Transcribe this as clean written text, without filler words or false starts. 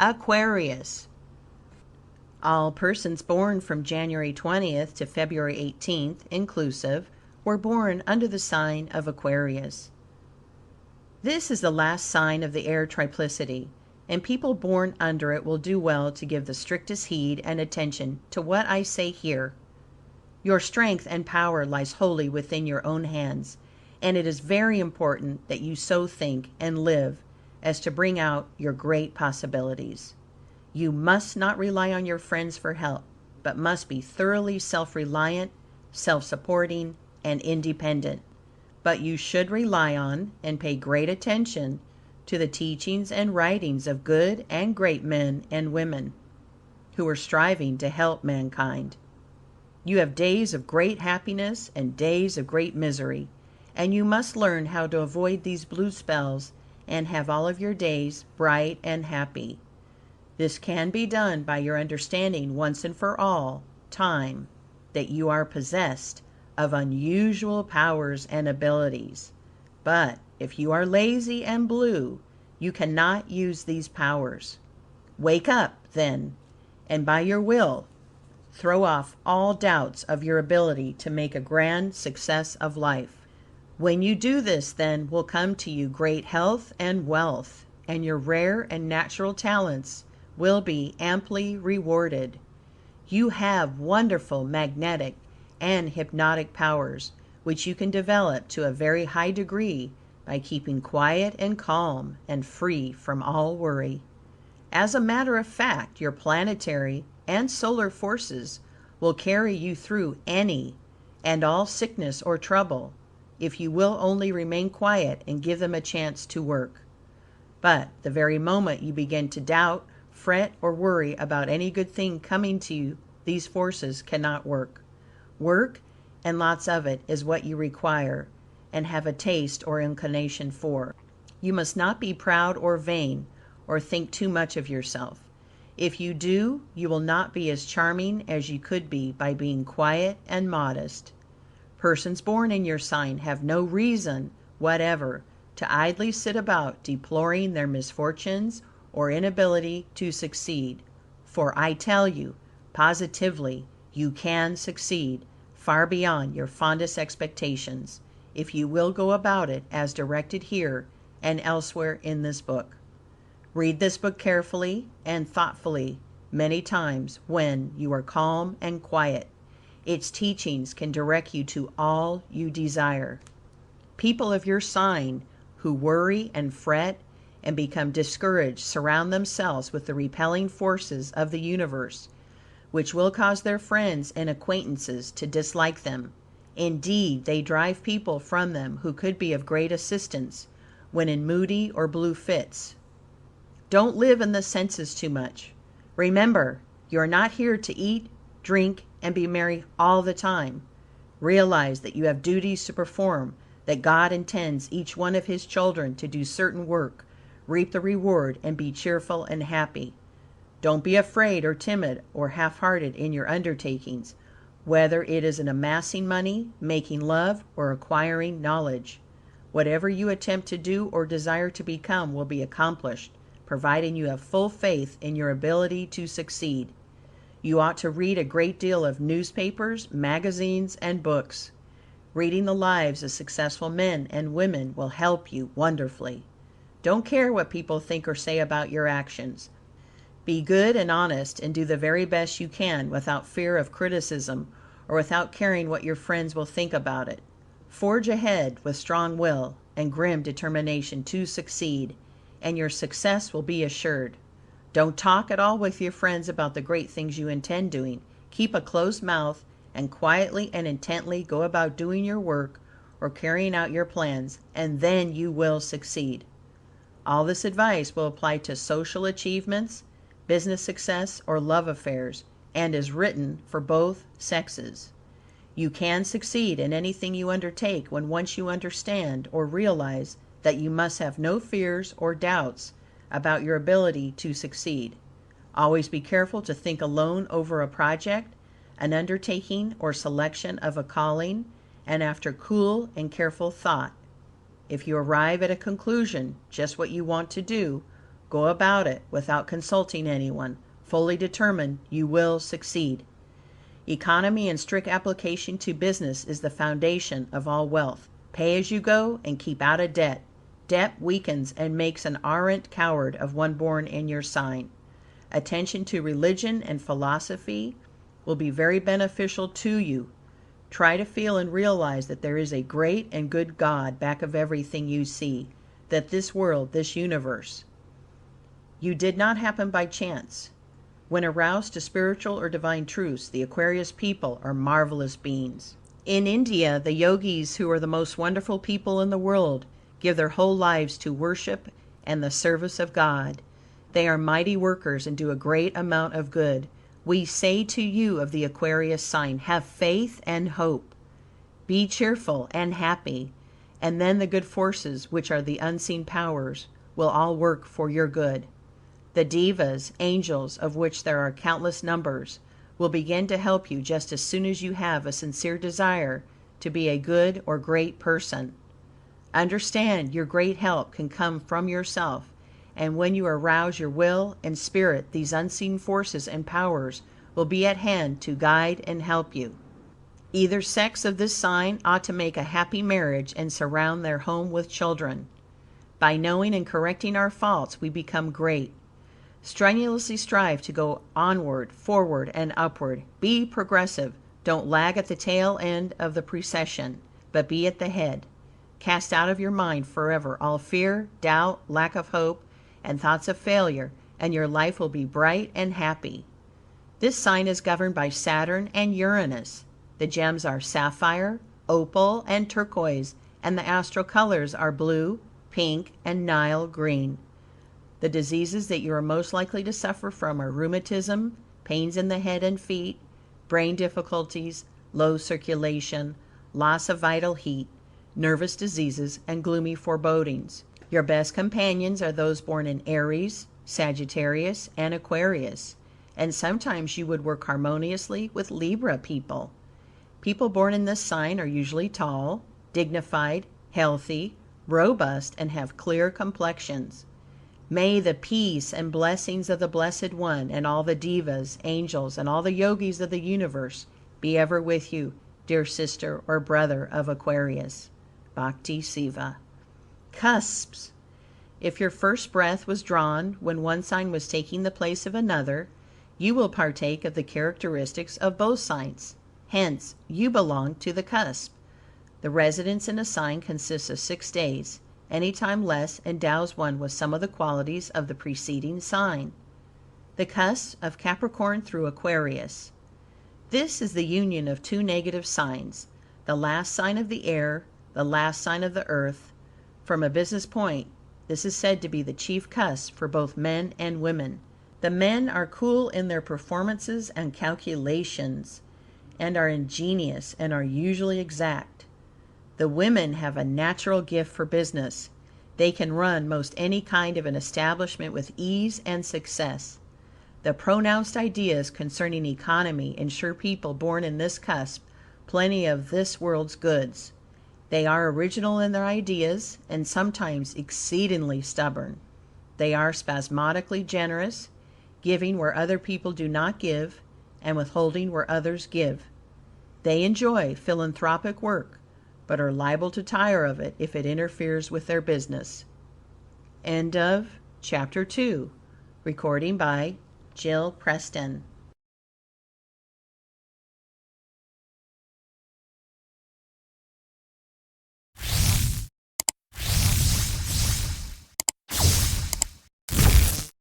Aquarius. All persons born from January 20th to February 18th, inclusive, were born under the sign of Aquarius. This is the last sign of the air triplicity, and people born under it will do well to give the strictest heed and attention to what I say here. Your strength and power lies wholly within your own hands, and it is very important that you so think and live as to bring out your great possibilities. You must not rely on your friends for help, but must be thoroughly self-reliant, self-supporting, and independent. But you should rely on and pay great attention to the teachings and writings of good and great men and women who are striving to help mankind. You have days of great happiness and days of great misery, and you must learn how to avoid these blue spells and have all of your days bright and happy. This can be done by your understanding once and for all time that you are possessed of unusual powers and abilities. But if you are lazy and blue, you cannot use these powers. Wake up, then, and by your will, throw off all doubts of your ability to make a grand success of life. When you do this, then will come to you great health and wealth, and your rare and natural talents will be amply rewarded. You have wonderful magnetic and hypnotic powers, which you can develop to a very high degree by keeping quiet and calm and free from all worry. As a matter of fact, your planetary and solar forces will carry you through any and all sickness or trouble, if you will only remain quiet and give them a chance to work. But the very moment you begin to doubt, fret, or worry about any good thing coming to you, these forces cannot work. Work, and lots of it, is what you require and have a taste or inclination for. You must not be proud or vain, or think too much of yourself. If you do, you will not be as charming as you could be by being quiet and modest. Persons born in your sign have no reason whatever to idly sit about deploring their misfortunes or inability to succeed, for I tell you positively you can succeed far beyond your fondest expectations, if you will go about it as directed here and elsewhere in this book. Read this book carefully and thoughtfully many times when you are calm and quiet. Its teachings can direct you to all you desire. People of your sign who worry and fret and become discouraged surround themselves with the repelling forces of the universe, which will cause their friends and acquaintances to dislike them. Indeed, they drive people from them who could be of great assistance when in moody or blue fits. Don't live in the senses too much. Remember, you are not here to eat, drink, and be merry all the time. Realize that you have duties to perform, that God intends each one of his children to do certain work, reap the reward, and be cheerful and happy. Don't be afraid or timid or half-hearted in your undertakings, whether it is in amassing money, making love, or acquiring knowledge. Whatever you attempt to do or desire to become will be accomplished, providing you have full faith in your ability to succeed. You ought to read a great deal of newspapers, magazines, and books. Reading the lives of successful men and women will help you wonderfully. Don't care what people think or say about your actions. Be good and honest, and do the very best you can without fear of criticism or without caring what your friends will think about it. Forge ahead with strong will and grim determination to succeed, and your success will be assured. Don't talk at all with your friends about the great things you intend doing. Keep a closed mouth and quietly and intently go about doing your work or carrying out your plans, and then you will succeed. All this advice will apply to social achievements, business success, or love affairs, and is written for both sexes. You can succeed in anything you undertake when once you understand or realize that you must have no fears or doubts about your ability to succeed. Always be careful to think alone over a project, an undertaking, or selection of a calling, and after cool and careful thought, if you arrive at a conclusion just what you want to do, Go about it without consulting anyone, fully determined you will succeed. Economy and strict application to business is the foundation of all wealth. Pay as you go and keep out of debt. Debt weakens and makes an arrant coward of one born in your sign. Attention to religion and philosophy will be very beneficial to you. Try to feel and realize that there is a great and good God back of everything you see, that this world, this universe, you did not happen by chance. When aroused to spiritual or divine truths, the Aquarius people are marvelous beings. In India, the yogis, who are the most wonderful people in the world, give their whole lives to worship and the service of God. They are mighty workers and do a great amount of good. We say to you of the Aquarius sign, have faith and hope. Be cheerful and happy, and then the good forces, which are the unseen powers, will all work for your good. The devas, angels, of which there are countless numbers, will begin to help you just as soon as you have a sincere desire to be a good or great person. Understand, your great help can come from yourself, and when you arouse your will and spirit, these unseen forces and powers will be at hand to guide and help you. Either sex of this sign ought to make a happy marriage and surround their home with children. By knowing and correcting our faults, we become great. Strenuously strive to go onward, forward, and upward. Be progressive. Don't lag at the tail end of the procession, but be at the head. Cast out of your mind forever all fear, doubt, lack of hope, and thoughts of failure, and your life will be bright and happy. This sign is governed by Saturn and Uranus. The gems are sapphire, opal, and turquoise, and the astral colors are blue, pink, and Nile green. The diseases that you are most likely to suffer from are rheumatism, pains in the head and feet, brain difficulties, low circulation, loss of vital heat, nervous diseases, and gloomy forebodings. Your best companions are those born in Aries, Sagittarius, and Aquarius, and sometimes you would work harmoniously with Libra people. People born in this sign are usually tall, dignified, healthy, robust, and have clear complexions. May the peace and blessings of the Blessed One and all the devas, angels, and all the yogis of the universe be ever with you, dear sister or brother of Aquarius. Bhakti Siva. Cusps. If your first breath was drawn when one sign was taking the place of another, you will partake of the characteristics of both signs. Hence, you belong to the cusp. The residence in a sign consists of 6 days. Any time less endows one with some of the qualities of the preceding sign. The cusp of Capricorn through Aquarius. This is the union of two negative signs, the last sign of the air, the last sign of the earth. From a business point, this is said to be the chief cusp for both men and women. The men are cool in their performances and calculations, and are ingenious and are usually exact. The women have a natural gift for business. They can run most any kind of an establishment with ease and success. The pronounced ideas concerning economy ensure people born in this cusp plenty of this world's goods. They are original in their ideas and sometimes exceedingly stubborn. They are spasmodically generous, giving where other people do not give, and withholding where others give. They enjoy philanthropic work, but are liable to tire of it if it interferes with their business. End of chapter 2. Recording by Jill Preston.